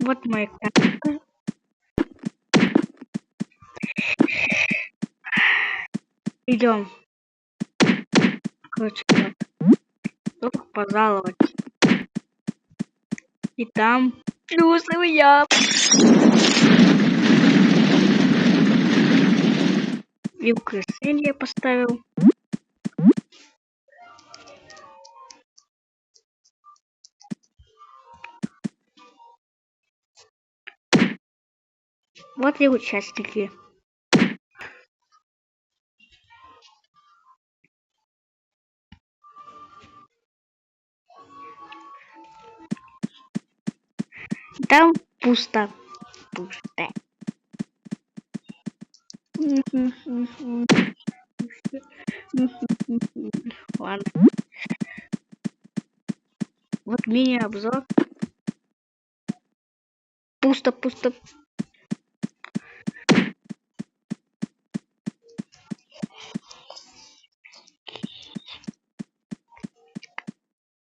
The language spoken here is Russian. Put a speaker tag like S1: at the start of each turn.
S1: Вот моя карта. Идем. Короче, вот. Только пожаловать. И там плюсовый я. Вилку я поставил. Вот и участники. Там пусто. Пусто. Ладно. Вот мини-обзор. Пусто.